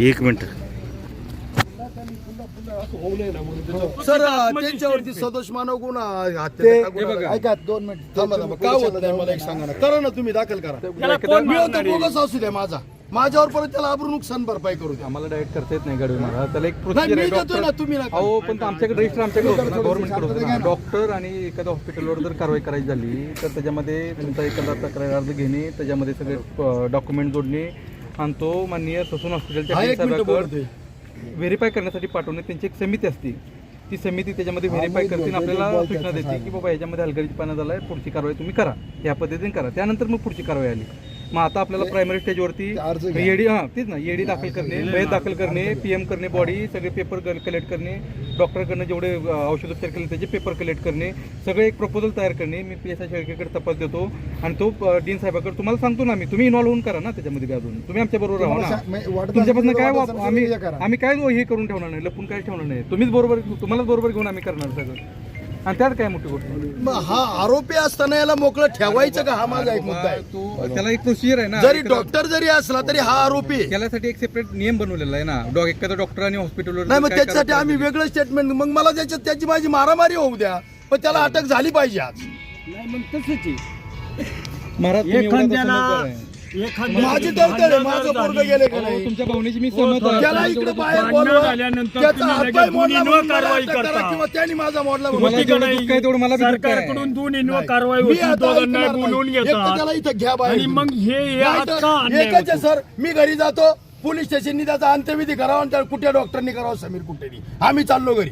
एक minute sir त्यांच्यावरती सदोष मानव गुन्हा हत्या ऐका 2 मिनिट थांबा काय होत नाही मला एक सांगा ना करा ना तुम्ही दाखल करा मी होतो बोगस असू द्या माझ्यावर परत त्याला आबरू नुकसान भरपाई करू द्या आम्हाला डायरेक्ट करता येत नाही गाडी मला त्याला एक नाही प्रोसिजर मी आहे देतोय ना तुम्ही नका. अहो पण आमच्याकडे रजिस्टर आमच्याकडे होतं ना गव्हर्नमेंटकडे होतं ना डॉक्टर आणि एखाद्या हॉस्पिटलवर जर कारवाई करायची झाली तर त्याच्यामध्ये तुमचा एखादा तक्रार अर्ज घेणे त्याच्यामध्ये सगळे डॉक्युमेंट जोडणे आणि तो माननीय ससून हॉस्पिटलच्या व्हेरीफाय करण्यासाठी पाठवणे त्यांची एक समिती असते ती समिती त्याच्यामध्ये व्हेरीफाय करते आपल्याला सूचना देते की बाबा याच्यामध्ये हलगर्जीपणा झाला आहे पुढची कारवाई तुम्ही करा या पद्धतीने करा त्यानंतर मग पुढची कारवाई आली मग आता आपल्याला प्रायमरी स्टेजवरती एडी तेच ना एडी दाखल करणे वैध दाखल करणे पीएम करणे बॉडी सगळे पेपर कलेक्ट करणे डॉक्टरकडनं जेवढे औषधोपचार केले त्याचे पेपर कलेक्ट करणे सगळे एक प्रपोजल तयार करणे मी PSI शेळकेकडे तपास देतो आणि तो डीन साहेबाकडे तुम्हाला सांगतो ना तुम्ही इन्व्हॉल्व होऊन करा ना त्याच्यामध्ये अजून तुम्ही आमच्या बरोबर राहा ना तुमच्यापासून काय आम्ही काय हे करून ठेवणार नाही लपून काय ठेवणार नाही तुम्हीच बरोबर तुम्हालाच बरोबर घेऊन आम्ही करणार सगळं आणि त्यात काय मोठी गोष्ट हा आरोपी असताना याला मोकळं ठेवायचं का हा माझा एक मुद्दा आहे त्याला एक प्रोसिजर आहे ना जरी डॉक्टर जरी असला तरी हा आरोपी आहे. त्यासाठी एक सेपरेट नियम बनवलेला आहे ना एखादा डॉक्टर आणि हॉस्पिटलवर नाही मग त्याच्यासाठी आम्ही वेगळं स्टेटमेंट मग मला त्याची माझी मारामारी होऊ द्या पण त्याला अटक झाली पाहिजे आज माझी तरतड आहे माझं पोरग गेले का नाही तुमच्या भावनेची मी सहमत आहे त्याला इकडे बाहेर बोलवा त्याचा हातपाय मोडला म्हणून मला अटक करा किंवा त्यांनी माझा मोडला म्हणून सरकारकडून दोन्ही कारवाई होती दोघांना बोलवून घेतात त्याला इथं घ्या बाहेर मग हे एकच आहे सर मी घरी जातो पोलीस स्टेशननी त्याचा अंत्यविधी करावा आणि कुठे डॉक्टरनी करावं समीर कुठेनी आम्ही चाललो घरी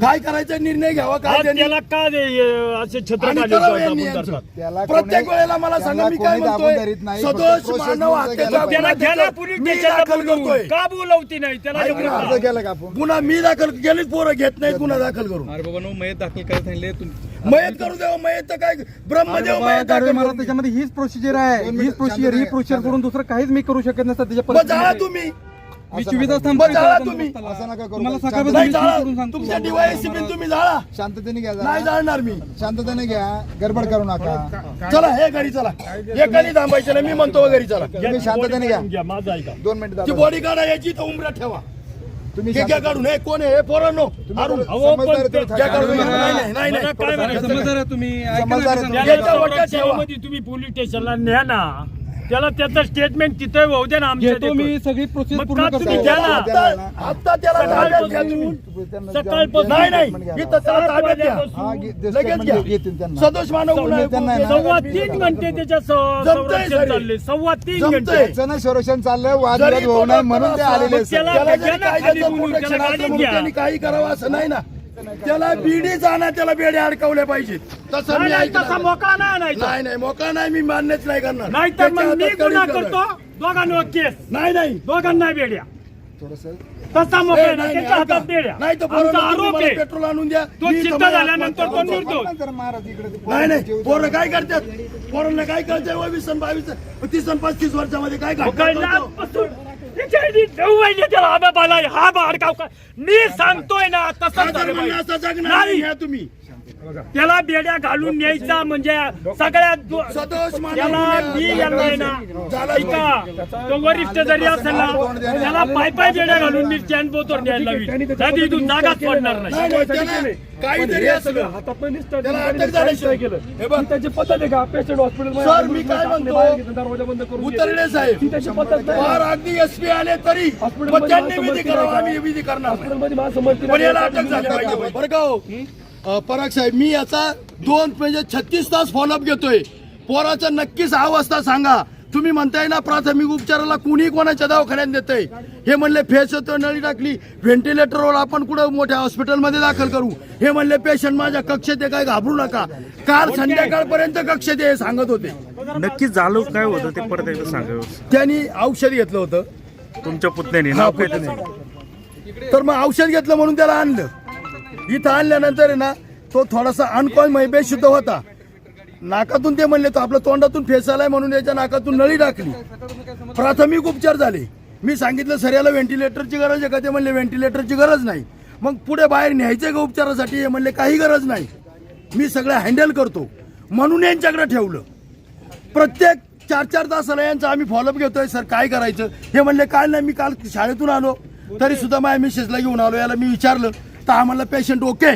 काय करायचा निर्णय घ्यावा काय त्याला का असे छत्र प्रत्येक वेळेला मला सांगा मी काय म्हणतोय सदोष मानव हत्येचा का बोलवती नाही त्याला गुन्हा मी दाखल केलीच पोरं घेत नाहीत गुन्हा दाखल करून अरे बाबा मयत दाखल करायला सांगितले मयत करू देवा मयत तर काय ब्रह्मदेव मयत दाखल मला त्याच्यामध्ये हीच प्रोसिजर आहे ही प्रोसिजर करून दुसरं काहीच मी करू शकत नसतं मग जाळा तुम्ही मी 24 तास जाळा तुम्ही असं नका करू तुम्हाला नाही सकाळपासून जाळा करून सांगतो तुमच्या DYSP तुम्ही जाळा शांततेने घ्या नाही जाळणार मी शांततेने घ्या गडबड करू नका चला हे घरी चला हे घरी थांबायचं नाही मी म्हणतो घरी चला तुम्ही शांततेने घ्या माझा ऐका 2 मिनिट ती बॉडी काढा याची तर उमऱ्यात ठेवा तुम्ही घ्या काढून हे कोण आहे हे पोरांनो अरुण घ्या काढून नाही नाही नाही समजदार आहे तुम्ही समजदार आहे. याच्या वट्यात ठेवा. तुम्ही पोलीस स्टेशनला न्या ना त्याला त्याचं स्टेटमेंट तिथे होऊ दे ना घेतो मी सगळी प्रोसेस मग पूर्ण का करतो तुम्ही द्या ना? आता त्याला ताब्यात घ्या तुम्ही सकाळपासून नाही नाही इथं त्याला ताब्यात घ्या हा, लगेच घ्या घेतील त्यांना. सदोष मानव गुन्हा आहे. त्यांना आहे ना. 3.25 घंटे त्याच्या जमतंय संरक्षण सर. चालले 3.25 जमतंय. घंटे त्याचं ना संरक्षण चाललंय जरी वादविवाद तो होऊ नये डॉक्टर म्हणून ते असला, आलेले मग आहेत. त्याला त्याला जरी घ्या ना, कायद्याचं खाली बोलून protection त्याला असलं गाडीत म्हणून घ्या. त्यांनी काही करावं असं नाही ना त्याला बीडी जाणार त्याला बेडे अडकवल्या पाहिजेत तसं मी नाही, तसा ऐकणार मोकळा नाही आणायचा. नाही नाही मोका नाही मी मान्यच नाही करणार नाही तर मग त्याच्या मी हातात गुन्हा कळीत करतो दोघांवर केस नाही नाही दोघांना बेड्या थोडंसं तसा ए, मोकळा नाही, नाही, नाही, त्याच्या ऐका. हातात बेड्या नाही तर आमचा पोरांनो, तुम्ही आरोप मला आहे पेट्रोल आणून द्या तो मी सिद्ध तुम्हाला झाल्यानंतर तो आत्महत्या करतो. निर्दोष. तर महाराज इकडे ते नाही नाही जेवढे- पोरं काय करतात पोरांना काय कळतंय 22 आणि 22 30 आणि 35 वर्षामध्ये काय त्याला आबा बाला हा बाडकाव का मी सांगतोय ना तसं झालं पाहिजे. नाही तुम्ही त्याला बेड्या घालून न्यायचा म्हणजे सगळ्यात सदोष मानव त्याला मी गुन्हा. यांना ना झाला ऐका तो वरिष्ठ जरी असेल ना त्याला पाय बेड्या घालून मी स्टँड बोतवर न्यायला लावीन त्यात इथून जागाच पडणार नाही नाही, नाही, त्याला काहीतरी असलं त्याला अटक झाल्याशिवाय हे बघ त्याची पद्धत आहे का पेशंट हॉस्पिटल सर मी काय म्हणतो उतरले साहेब फार अगदी SP आले तरी मग त्यांनी विधी करावा आम्ही विधी करणार नाही. पण याला अटक झाली पाहिजे बरं का हो पराग साहेब मी याचा 2 म्हणजे 36 तास फॉलोअप घेतोय पोराचा नक्कीच अवस्था सांगा तुम्ही म्हणताय ना प्राथमिक उपचाराला कुणी कोणाच्या दवाखान्यात देतंय हे म्हणले फेस होतो नळी टाकली व्हेंटिलेटरवर आपण कुठं मोठ्या हॉस्पिटलमध्ये दाखल करू हे म्हणले पेशंट माझ्या कक्षेत आहे काय घाबरू नका काल संध्याकाळपर्यंत कक्षेत आहे सांगत होते नक्की झालं काय होतं ते परत एकदा सांगा त्यांनी औषध घेतलं होतं तुमच्या पुतण्याने नाव काय त्याचं? तर मग औषध घेतलं म्हणून त्याला आणलं इथं आणल्यानंतर आहे ना तो थोडासा अनकॉन बेशुद्ध होता नाकातून ते म्हणले तो आपल्या तोंडातून फेस आलाय म्हणून याच्या नाकातून नळी टाकली प्राथमिक उपचार झाले मी सांगितलं सर याला व्हेंटिलेटरची गरज आहे का ते म्हणले व्हेंटिलेटरची गरज नाही मग पुढे बाहेर न्यायचं का उपचारासाठी हे म्हणले काही गरज नाही मी सगळं हँडल करतो म्हणून यांच्याकडे ठेवलं प्रत्येक 4 तासाला यांचा आम्ही फॉलोअप घेतोय. सर काय करायचं? हे म्हणले काय नाही, मी काल शाळेतून आलो तरी सुद्धा माझ्या मिसेसला घेऊन आलो. याला मी विचारलं तर आम्हाला पेशंट ओके,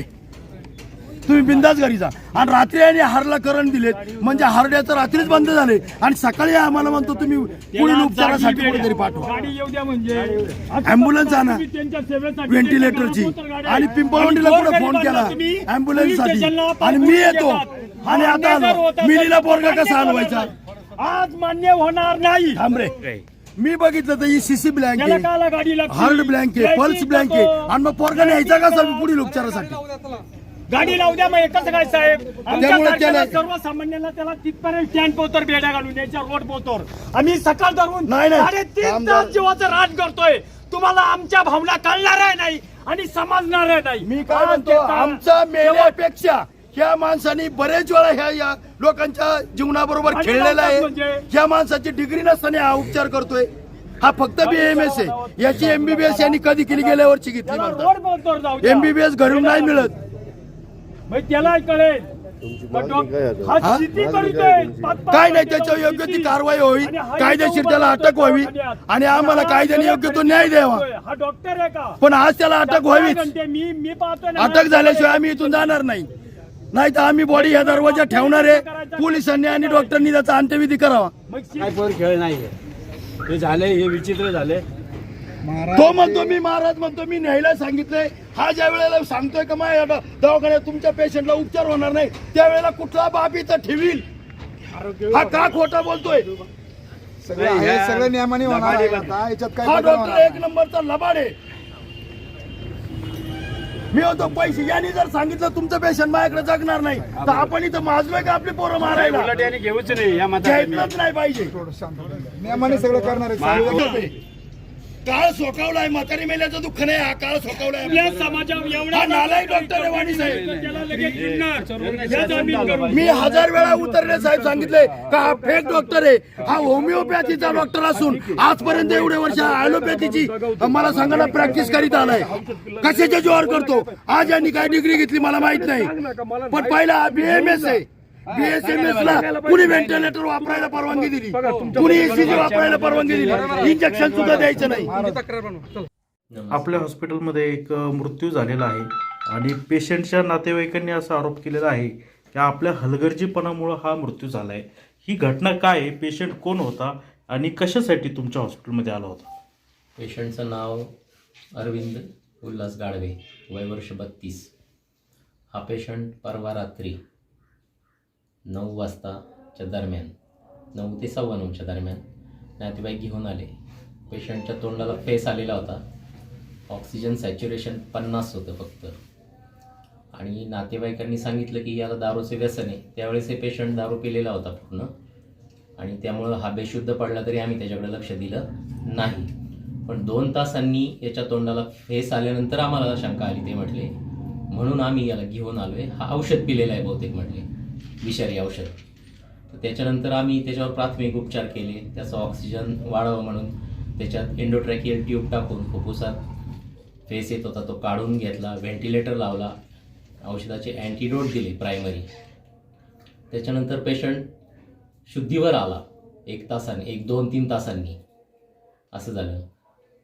तुम्ही बिंदास घरी जा. आणि रात्री आणि हारला करंट दिलेत, म्हणजे हार्ड्याचं रात्रीच बंद झाले आणि सकाळी आम्हाला म्हणतो तुम्ही पुढील उपचारासाठी कुठेतरी पाठवा. गाडी येऊ द्या म्हणजे ॲम्ब्युलन्स आणा तुम्ही त्यांच्या सेवेसाठी व्हेंटिलेटरची. त्यांच्या गाड्या आणि पिंपळवंडीला आणि कुठे फोन केला तुम्ही ॲम्ब्युलन्ससाठी स्टेशनला आणि मी येतो पाठवून आणि आता आलो. मिलीला पोरगा कसा हलवायचा? आज मान्य होणार नाही. थांब रे, मी बघितलं तर ही सीसी ब्लँक त्याला आहे, काला गाडी लागते. हार्ड ब्लँक आहे, पल्स ब्लँक आहे, आणि मग पोरगा न्यायचा कसा पुढील उपचारासाठी? गाडी लावू द्या मग कसं काय साहेब? आमच्या त्यामुळे तारखेला त्याला- सर्वसामान्यांना त्याला तिथपर्यंत स्टँड पोहोचवर बेड्या घालून यायच्या रोड पोहोचवर आम्ही सकाळ धरून नाही, नाही. 3.5 तास जीवाचं राज करतोय. तुम्हाला आमच्या भावना कळणार नाही आणि समजणार नाही. मी काय म्हणतो, आमचा मेल्यापेक्षा ह्या माणसाने बरेच वेळा या लोकांच्या जीवनाबरोबर आणि खेळलेला आहे. म्हणजे- ह्या माणसाची डिग्री नसताना हा उपचार करतोय. हा फक्त BAMS आहे. याची MBBS यांनी कधी केली? गेल्या वर्षी घेतली त्याला म्हणतात. रोड पोहोचवर जाऊ द्या. MBBS घरून नाही मिळत. मग त्याला कळेल. हा शेती करतोय. काय नाही, त्याच्यावर योग्य ती कारवाई व्हावी, कायदेशीर त्याला अटक व्हावी आणि आम्हाला कायद्याने योग्य तो न्याय द्यावा. हा डॉक्टर आहे का? पण आज त्याला अटक व्हावीच. मी पाहतोय ना. अटक झाल्याशिवाय आम्ही इथून जाणार नाही. नाही तर आम्ही बॉडी या दरवाजा ठेवणार आहे. पोलिसांनी आणि डॉक्टरनी त्याचा अंत्यविधी करावा. मग काय पोर खेळ नाहीये, हे झाले, हे विचित्र झाले. तो म्हणतो मी महाराज म्हणतो मी न्यायला सांगितलंय. हा ज्या वेळेला सांगतोय का माझ्या दवाखान्यात तुमच्या पेशंटला उपचार होणार नाही, त्यावेळेला कुठला बाप इथं ठेवील? हा का खोटा बोलतोय? सगळं नियमाने होणार आहे आता. याच्यात काय हा बदल डॉक्टर होणार? एक नंबरचा लबाड आहे. मी होतो पैसे यांनी जर सांगितलं तुमचं पेशंट माझ्याकडे जगणार नाही तर आपण इथं माजलोय का आपली पोरं मारायला? उलट याने घेऊच नाही या म्हाताऱ्याने. घ्यायचंच नाही पाहिजे. थोडं शांत राहा. नियमाने सगळं करणार आहे. काळ सोकावलाय. म्हातारी मेल्याचं दुःख नाही, हा काळ सोकावलाय. या समाजावर एवढा हा नालायक डॉक्टर आहे वाणी साहेब. त्याला लगेच चिडणार. या जामीन करून. मी 1000 वेळा उतरले साहेब सांगितले का हा फेक डॉक्टर आहे. हा होमिओपॅथीचा डॉक्टर असून आजपर्यंत एवढे वर्ष ॲलोपॅथीची मला सांगायला प्रॅक्टिस करीत आलाय. कशाच्या जोर करतो? आज यांनी काय डिग्री घेतली मला माहित नाही, पण पहिला BAMS आहे. BSMS ला कुणी व्हेंटिलेटर वापरायला परवानगी दिली, कुणी ECG वापरायला परवानगी दिली, इंजेक्शन सुद्धा द्यायचं नाही. आपल्या हॉस्पिटलमध्ये एक मृत्यू झालेला आहे आणि पेशंटच्या नातेवाईकांनी असा आरोप केलेला आहे की आपल्या हलगर्जीपणामुळं हा मृत्यू झाला आहे. ही घटना काय आहे? पेशंट कोण होता आणि कशासाठी तुमच्या हॉस्पिटलमध्ये आला होता? पेशंटचं नाव अरविंद उल्हास गाडवे, वय वर्ष 32. हा पेशंट परवा रात्री 9 वाजताच्या दरम्यान, 9 ते 9:15च्या दरम्यान नातेवाईक घेऊन आले. पेशंटच्या तोंडाला फेस आलेला होता. ऑक्सिजन सॅच्युरेशन 50 होतं फक्त. आणि नातेवाईकांनी सांगितलं की याला दारूचे व्यसन आहे. त्यावेळेस हे पेशंट दारू पिलेला होता पूर्ण आणि त्यामुळं हा बेशुद्ध पडला तरी आम्ही त्याच्याकडे लक्ष दिलं नाही. पण 2 तासांनी याच्या तोंडाला फेस आल्यानंतर आम्हाला शंका आली. ते म्हटले म्हणून आम्ही याला घेऊन आलो आहे, हा औषध पिलेला आहे बहुतेक म्हटले, विषारी औषध. तर त्याच्यानंतर आम्ही त्याच्यावर प्राथमिक उपचार केले. त्याचा ऑक्सिजन वाढावं म्हणून त्याच्यात एंडोट्रॅकियल ट्यूब टाकून फुफ्फुसात फेस येत होता तो काढून घेतला, व्हेंटिलेटर लावला, औषधाचे अँटीडोट दिले प्रायमरी. त्याच्यानंतर पेशंट शुद्धीवर आला 1 तासाने, 1-2-3 तासांनी असं झालं.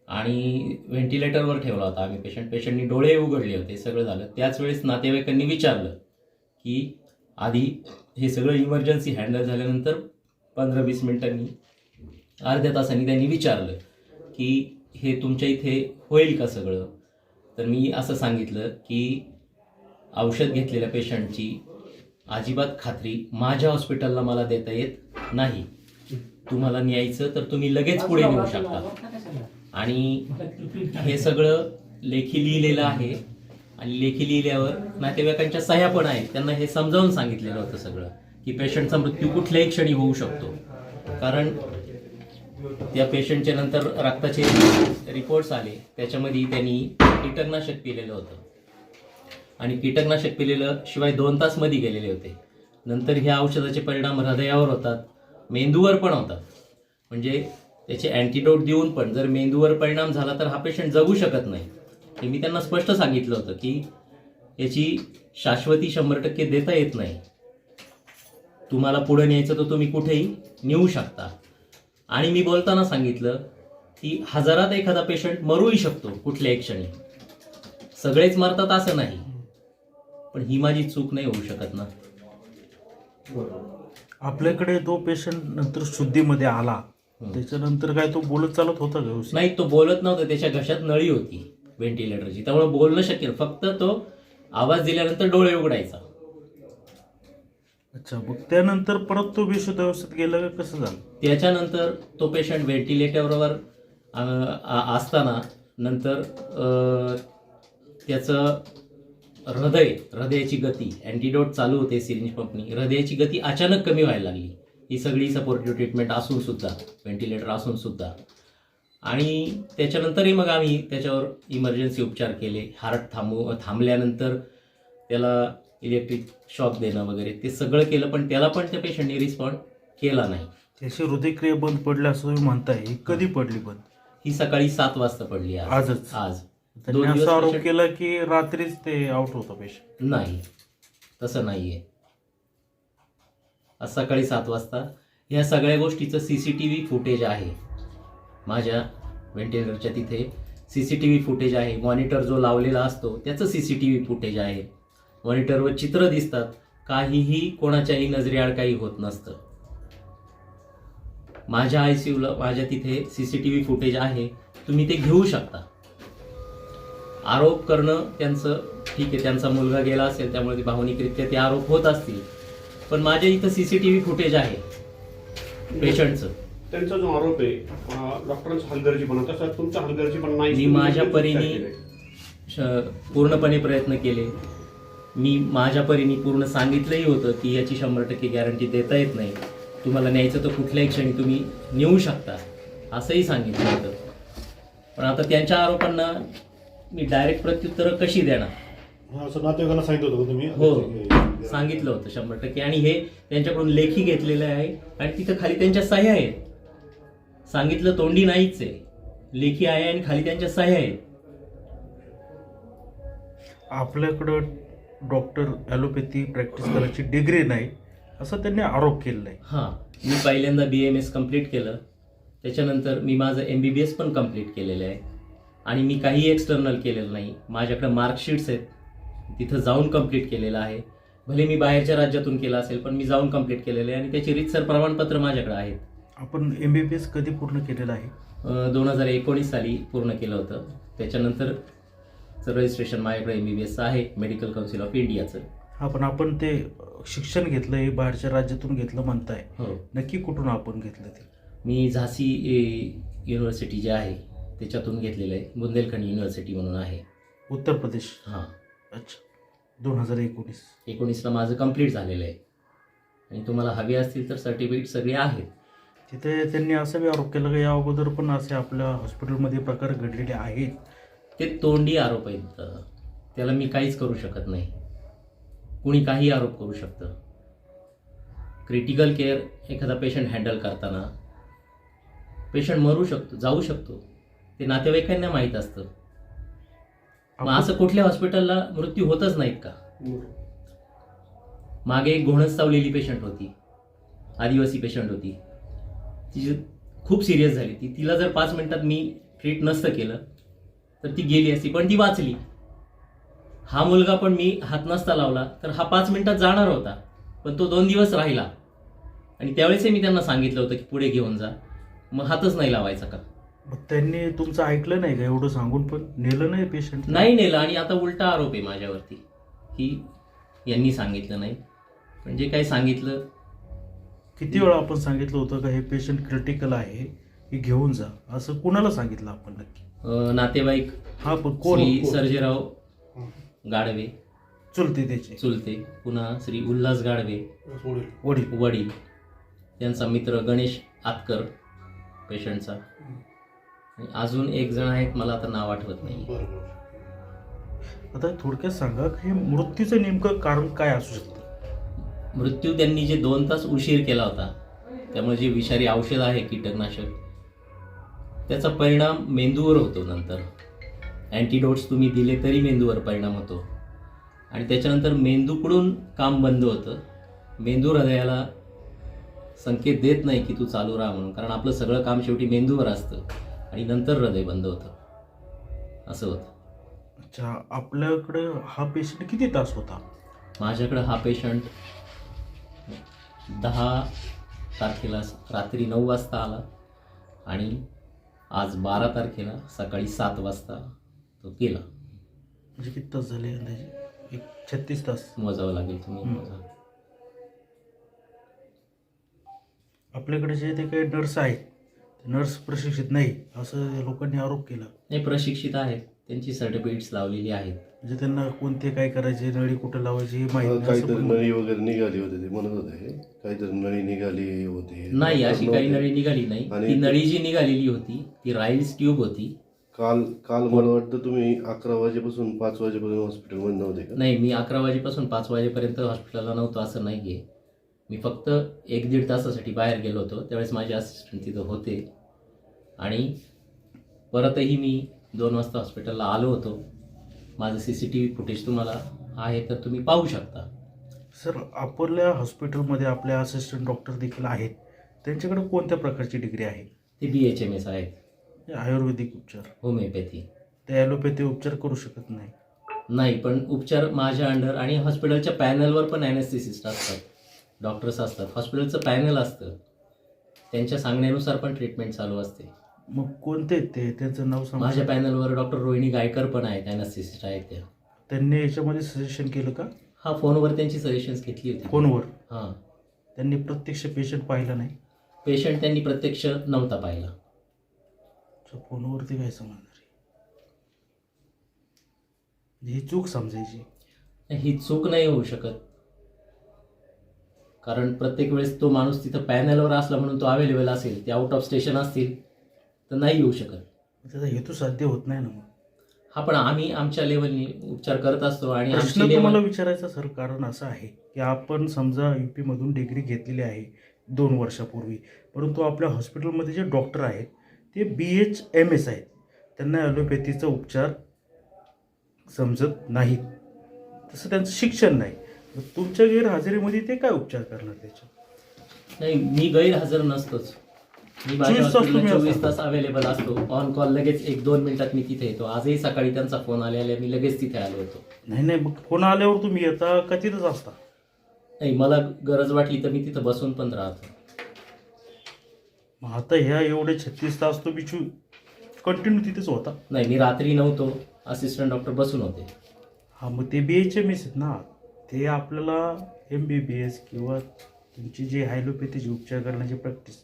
आणि व्हेंटिलेटरवर ठेवला होता आम्ही पेशंटनी डोळे उघडले होते, सगळं झालं. त्याच वेळेस नातेवाईकांनी विचारलं की आधी हे सगळं इमर्जन्सी हँडल झाल्यानंतर 15-20 मिनिटांनी, अर्ध्या तासांनी त्यांनी विचारलं की हे तुमच्या इथे होईल का सगळं? तर मी असं सांगितलं की औषध घेतलेल्या पेशंटची अजिबात खात्री माझ्या हॉस्पिटलला मला देता येत नाही. तुम्हाला न्यायचं तर तुम्ही लगेच पुढे नेऊ शकता. आणि हे सगळं लेखी लिहिलेलं आहे आणि लेखी लिहिल्यावर नातेवाईकांच्या सह्या पण आहेत. त्यांना हे समजावून सांगितलेलं होतं सगळं की पेशंटचा मृत्यू कुठल्याही क्षणी होऊ शकतो. कारण त्या पेशंटच्या नंतर रक्ताचे रिपोर्ट्स आले, त्याच्यामध्ये त्यांनी कीटकनाशक पिलेलं होतं आणि कीटकनाशक पिलेलं शिवाय 2 तास मध्ये गेलेले होते. नंतर ह्या औषधाचे परिणाम हृदयावर होतात, मेंदूवर पण होतात. म्हणजे त्याचे अँटीडोट देऊन पण जर मेंदूवर परिणाम झाला तर हा पेशंट जगू शकत नाही. हे मी त्यांना स्पष्ट सांगितलं होतं की याची शाश्वती 100% देता येत नाही. तुम्हाला पुढे न्यायचं तर तुम्ही कुठेही नेऊ शकता. आणि मी बोलताना सांगितलं की हजारात एखादा पेशंट मरूही शकतो कुठल्याही क्षणी. सगळेच मरतात असं नाही, पण ही माझी चूक नाही होऊ शकत ना. आपल्याकडे तो पेशंट नंतर शुद्धीमध्ये आला, त्याच्यानंतर काय तो बोलत चालत होता का व्यवस्थित? नाही, तो बोलत नव्हता. त्याच्या घशात नळी होती व्हेंटिलेटरची, त्यामुळे बोलणं शक्य. फक्त तो आवाज दिल्यानंतर डोळे उघडायचा. अच्छा, मग त्यानंतर परत तो बेशुद्ध अवस्थेत गेला का कसं झालं? त्याच्यानंतर तो पेशंट व्हेंटिलेटरवर असताना नंतर त्याचं हृदयाची गती, अँटीडोट चालू होते सिरिंज पंपनी, हृदयाची गती अचानक कमी व्हायला लागली. ही सगळी सपोर्टिव्ह ट्रीटमेंट असून सुद्धा, व्हेंटिलेटर असून सुद्धा. आणि त्याच्यानंतरही मग आम्ही त्याच्यावर इमर्जन्सी उपचार केले. हार्ट थांबल्यानंतर त्याला इलेक्ट्रिक शॉक देणं वगैरे ते सगळं केलं, पण त्याला पण त्या पेशंटने रिस्पॉन्ड केला नाही. त्याची हृदयक्रिया बंद पडली असं तुम्ही म्हणताय, ही कधी पडली बंद? ही सकाळी 7 वाजता पडली. आजच? आज. त्यांनी 2 दिवस असा आरोप patient- केला की रात्रीच ते आउट होतं पेशंट. नाही, तसं नाहीये. आज सकाळी 7 वाजता ह्या सगळ्या गोष्टीचं CCTV फुटेज आहे. माझ्या व्हेंटिलेटरच्या तिथे CCTV फुटेज आहे. मॉनिटर जो लावलेला असतो त्याचं CCTV फुटेज आहे. मॉनिटरवर चित्र दिसतात. काहीही कोणाच्याही नजरेआड काही होत नसतं. माझ्या ICUला माझ्या तिथे CCTV फुटेज आहे. तुम्ही ते घेऊ शकता. आरोप करणं त्यांचं ठीक आहे, त्यांचा मुलगा गेला असेल त्यामुळे ते भावनिकरित्या ते आरोप होत असतील, पण माझ्या इथं CCTV फुटेज आहे पेशंटचं. त्यांचा जो आरोप आहे डॉक्टरांचा हलगर्जीपणा, तसा तुमचा हलगर्जीपणा नाही. मी माझ्या परीने पूर्णपणे प्रयत्न केले. मी माझ्या परीने पूर्ण सांगितलंही होतं की याची 100% गॅरंटी देता येत नाही. तुम्हाला न्यायचं तर कुठल्याही क्षणी तुम्ही नेऊ शकता असंही सांगितलं होतं. पण आता त्यांच्या आरोपांना मी डायरेक्ट प्रत्युत्तरं कशी देणार? असं नातेवाईकांना सांगितलं होतं तुम्ही? हो, सांगितलं होतं 100%. आणि हे त्यांच्याकडून लेखी घेतलेलं आहे आणि तिथं खाली त्यांच्या सह्या आहेत. सांगितलं तोंडी नाहीच आहे, लेखी आहे आणि खाली त्यांच्या सह्या आहेत. आपल्याकडं डॉक्टर ॲलोपॅथी प्रॅक्टिस करायची डिग्री नाही असं त्यांनी आरोप केलेला आहे. हां, मी पहिल्यांदा BMS कंप्लीट केलं. त्याच्यानंतर मी माझं MBBS पण कंप्लीट केलेलं आहे. आणि मी काही एक्सटर्नल केलेलं नाही. माझ्याकडे मार्कशीट्स आहेत, तिथं जाऊन कंप्लीट केलेलं आहे. भले मी बाहेरच्या राज्यातून केलं असेल, पण मी जाऊन कंप्लीट केलेलं आहे आणि त्याची रीतसर प्रमाणपत्र माझ्याकडे आहेत. आपण MBBS कधी पूर्ण केलेलं आहे? 2019 साली पूर्ण केलं होतं. त्याच्यानंतर रजिस्ट्रेशन माझ्याकडे MBBS आहे, मेडिकल काउन्सिल ऑफ इंडियाचं. हा, पण आपण ते शिक्षण घेतलं हे बाहेरच्या राज्यातून घेतलं म्हणताय, हो. नक्की कुठून आपण घेतलं ते? मी झाशी युनिव्हर्सिटी जे आहे त्याच्यातून घेतलेलं आहे. बुंदेलखंड युनिव्हर्सिटी म्हणून आहे, उत्तर प्रदेश. हां. अच्छा, 2019 माझं कंप्लीट झालेलं आहे. आणि तुम्हाला हवे असतील तर सर्टिफिकेट सगळे आहेत. तिथे त्यांनी असा बी आरोप केला की या अगोदर पण असे आपल्या हॉस्पिटलमध्ये प्रकार घडलेले आहेत. ते तोंडी आरोप आहेत, त्याला मी काहीच करू शकत नाही. कुणी काही आरोप करू शकतं. क्रिटिकल केअर एखादा पेशंट हँडल करताना पेशंट मरू शकतो, जाऊ शकतो, ते नातेवाईकांना माहीत असतं. मग असं कुठल्या हॉस्पिटलला मृत्यू होतच नाहीत का? मागे एक घोणस चावलेली पेशंट होती, आदिवासी पेशंट होती. तिची खूप सिरियस झाली ती. तिला जर 5 मिनिटात मी ट्रीट नसतं केलं तर ती गेली असती, पण ती वाचली. हा मुलगा पण मी हात नसता लावला तर हा 5 मिनिटात जाणार होता, पण तो 2 दिवस राहिला. आणि त्यावेळेसही मी त्यांना सांगितलं होतं की पुढे घेऊन जा, मग हातच नाही लावायचा का? मग त्यांनी तुमचं ऐकलं नाही का? एवढं सांगून पण नेलं नाही पेशंट? नाही नेलं. आणि आता उलटा आरोप आहे माझ्यावरती की यांनी सांगितलं नाही. पण जे काही सांगितलं. किती वेळा आपण सांगितलं होतं का हे पेशंट क्रिटिकल आहे, हे घेऊन जा, असं कुणाला सांगितलं आपण नक्की? नातेवाईक. हा, पण कोण? श्री सर्जेराव गाडवे चुलते त्याचे? चुलते. पुन्हा श्री उल्हास गाडवे वडील. वडील. त्यांचा मित्र गणेश आतकर पेशंटचा. आणि अजून एक जण आहेत, मला आता नाव आठवत नाही. आता थोडक्यात सांगा हे मृत्यूचं नेमकं कारण काय असू शकतं? मृत्यू त्यांनी जे 2 तास उशीर केला होता, त्यामुळे जे विषारी औषध आहे कीटकनाशक, त्याचा परिणाम मेंदूवर होतो. नंतर अँटीडोट्स तुम्ही दिले तरी मेंदूवर परिणाम होतो. आणि त्याच्यानंतर मेंदूकडून काम बंद होतं. मेंदू हृदयाला संकेत देत नाही की तू चालू राहा म्हणून, कारण आपलं सगळं काम शेवटी मेंदूवर असतं आणि नंतर हृदय बंद होतं, असं होतं. अच्छा, आपल्याकडे हा पेशंट किती तास होता? माझ्याकडं हा पेशंट 10 तारखेला रात्री 9 वाजता आला आणि आज 12 तारखेला सकाळी 7 वाजता तो गेला. म्हणजे किती तास झाले अंदाजे? 36 तास मोजावं लागेल, तुम्ही मोजा. आपल्याकडे जे ते काही नर्स आहेत, नर्स प्रशिक्षित नाही असं लोकांनी आरोप केला. नाही, प्रशिक्षित आहेत, त्यांची सर्टिफिकेट्स लावलेली आहेत. म्हणजे त्यांना कोणते काय करायचे, नळी कुठं लावायची हे माहिती नाही. काहीतरी नळी वगैरे निघाली होती ते म्हणत होते, काहीतरी नळी निघाली होती. नाही, अशी काही नळी निघाली नाही. ती नळी जी निघालेली होती ती राईल्स ट्यूब होती. काल मला वाटतं तुम्ही 11 वाजेपासून 5 वाजेपर्यंत हॉस्पिटलमध्ये नव्हते का? नाही, मी 11 वाजेपासून 5 वाजेपर्यंत हॉस्पिटलला नव्हतो असं नाही आहे. मी फक्त 1-1.5 तासासाठी बाहेर गेलो होतो, त्यावेळेस माझे असिस्टंट तिथं होते आणि परतही मी 2 वाजता हॉस्पिटलला आलो होतो. माझं CCTV फुटेज तुम्हाला आहे तर तुम्ही पाहू शकता. सर, आपल्या हॉस्पिटलमध्ये आपल्या असिस्टंट डॉक्टर देखील आहेत, त्यांच्याकडे कोणत्या प्रकारची डिग्री आहे? ते BHMS आहेत. आयुर्वेदिक उपचार, होमिओपॅथी. ते ॲलोपॅथी उपचार करू शकत नाही? नाही, पण उपचार माझ्या अंडर आणि हॉस्पिटलच्या पॅनलवर पण ॲनेस्थेसिस्ट असतात, डॉक्टर्स असतात, हॉस्पिटलचं पॅनल असतं, त्यांच्या सांगण्यानुसार पण ट्रीटमेंट चालू असते. मग कोणते ते, त्यांचं नाव सांगा. माझ्या पॅनलवर डॉक्टर रोहिणी गायकर पण आहेत, ॲनेस्थेसिस्ट आहेत त्या. त्यांनी याच्यामध्ये सजेशन केलं का? हा, फोनवर त्यांची सजेशन्स घेतली होती. फोनवर? हां. त्यांनी प्रत्यक्ष पेशंट पाहिला नाही? पेशंट त्यांनी प्रत्यक्ष नव्हता पाहिला. फोनवरती काय समजणार आहे? ही चूक समजायची. ही चूक नाही होऊ शकत, कारण प्रत्येक वेळेस तो माणूस तिथं पॅनलवर असला म्हणून तो अवेलेबल असेल, ते आउट ऑफ स्टेशन असतील तर नाही येऊ शकत. त्याचा हेतू साध्य होत नाही ना मग. हा, पण आम्ही आमच्या लेवलनी उपचार करत असतो आणि प्रश्न आमची तुम्हाला लेवल. विचारायचं सर कारण असं आहे की आपण समजा UP मधून डिग्री घेतलेली आहे 2 वर्षापूर्वी, परंतु आपल्या हॉस्पिटलमध्ये जे डॉक्टर आहेत ते BHMS आहेत, त्यांना ॲलोपॅथीचा उपचार समजत नाहीत, तसं त्यांचं शिक्षण नाही. तुमच्या गैरहजेरीमध्ये ते काय उपचार करणार त्याचे? नाही, मी गैरहजर नसतोच. मी माझ्या 24 तास अवेलेबल असतो, ऑन कॉल. लगेच 1-2 मिनिटात मी तिथे येतो. आजही सकाळी त्यांचा फोन आलेला, मी लगेच तिथे आलो होतो. नाही, मग फोन आल्यावर तुम्ही येता का तिथंच असता? नाही, मला गरज वाटली तर मी तिथं बसून पण राहतो. मग आता ह्या एवढे 36 तास तुम्ही कंटिन्यू तिथेच होता? नाही, मी रात्री नव्हतो, असिस्टंट डॉक्टर बसून होते. हां, मग ते BHMS आहेत ना, ते आपल्याला MBBS किंवा तुमची जी ॲलोपॅथीची उपचार करण्याची प्रॅक्टिस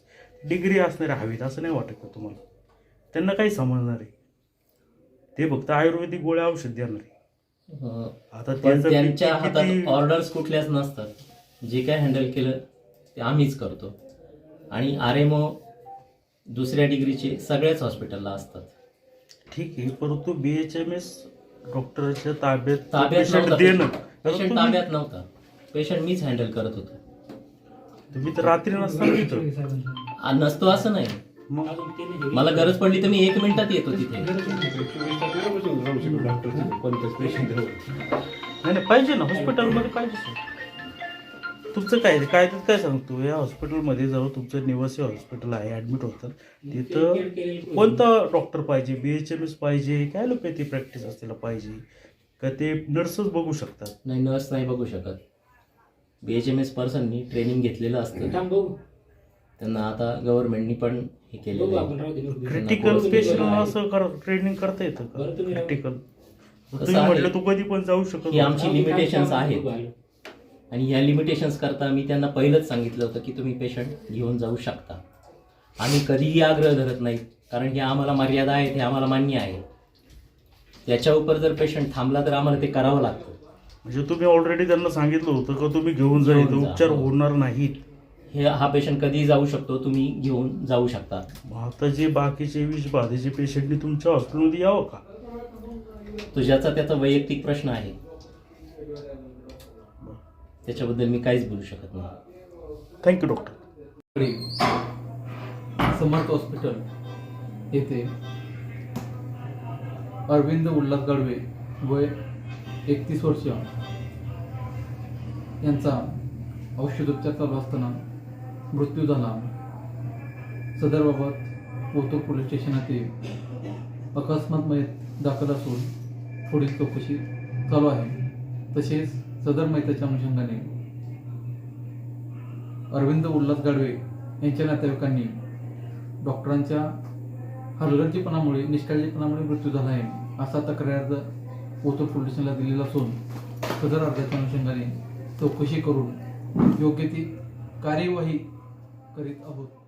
डिग्री असणारे हवीत असं नाही वाटत का तुम्हाला? त्यांना काही समजणार आहे? ते फक्त आयुर्वेदिक गोळ्या औषध देणार आहे. आता त्यांच्या हातात ऑर्डर्स कुठल्याच नसतात. जे काय हँडल केलं ते आम्हीच करतो आणि RMO दुसऱ्या डिग्रीचे सगळ्याच हॉस्पिटलला असतात. ठीक आहे, परंतु BHMS डॉक्टरच्या ताब्यात नव्हता देणं, पेशंट ताब्यात नव्हता. पेशंट मीच हँडल करत होतो. तुम्ही तर रात्री नसता नसतो असं नाही. मला गरज पडली तर मी 1 मिनिटात येतो तिथे. नाही पाहिजे ना, हॉस्पिटलमध्ये पाहिजे सर. तुमचं काय सांगतो, या हॉस्पिटलमध्ये जवळ तुमचं निवासी हॉस्पिटल आहे, ॲडमिट होतात तिथं कोणता डॉक्टर पाहिजे? BHMS पाहिजे का ॲलोपॅथी प्रॅक्टिस असलेला पाहिजे का ते नर्सच बघू शकतात? नाही, नर्स नाही बघू शकत. BHMS पर्सननी ट्रेनिंग घेतलेलं असतं. त्यांना आता गव्हर्नमेंटनी पण हे केलेलं आहे. क्रिटिकल पेशंटला असं ट्रेनिंग करता येतं का? क्रिटिकल तुम्ही म्हटलं तू कधी पण जाऊ शकत. ही आमची लिमिटेशन्स आहेत आणि ह्या लिमिटेशन्स करता मी त्यांना पहिलंच सांगितलं होतं की तुम्ही पेशंट घेऊन जाऊ शकता. आम्ही कधीही आग्रह धरत नाहीत, कारण की आम्हाला मर्यादा आहेत, हे आम्हाला मान्य आहे. त्याच्या उपर जर पेशंट थांबला तर आम्हाला ते करावं लागतं. म्हणजे तुम्ही ऑलरेडी त्यांना सांगितलं होतं का तुम्ही घेऊन जाईल, उपचार होणार नाहीत. हा पेशंट कधीही जाऊ शकतो, तुम्ही घेऊन जाऊ शकता. आता जे बाकीचे विषबाधेचे पेशंटनी तुमच्या हॉस्पिटलमध्ये यावं का? तो ज्याचा त्याचा वैयक्तिक प्रश्न आहे, त्याच्याबद्दल मी काहीच बोलू शकत नाही. Thank you doctor. समर्थ हॉस्पिटल येथे अरविंद उल्हास गाडवे वय 31 वर्ष यांचा औषधोपचार चालू असताना मृत्यू झाला. सदरबाबत ओतूर पोलीस स्टेशनात अकस्मात मयत दाखल असून पुढील चौकशी चालू आहे. तसेच सदर मयताच्या अनुषंगाने अरविंद उल्हास गाडवे यांच्या नातेवाईकांनी डॉक्टरांच्या हलगर्जीपणामुळे निष्काळजीपणामुळे मृत्यू झाला आहे असा तक्रार अर्ज ओतूर पोलीस स्टेशनला दिलेला असून सदर अर्जाच्या अनुषंगाने चौकशी करून योग्य ती कार्यवाही करीत आहोत.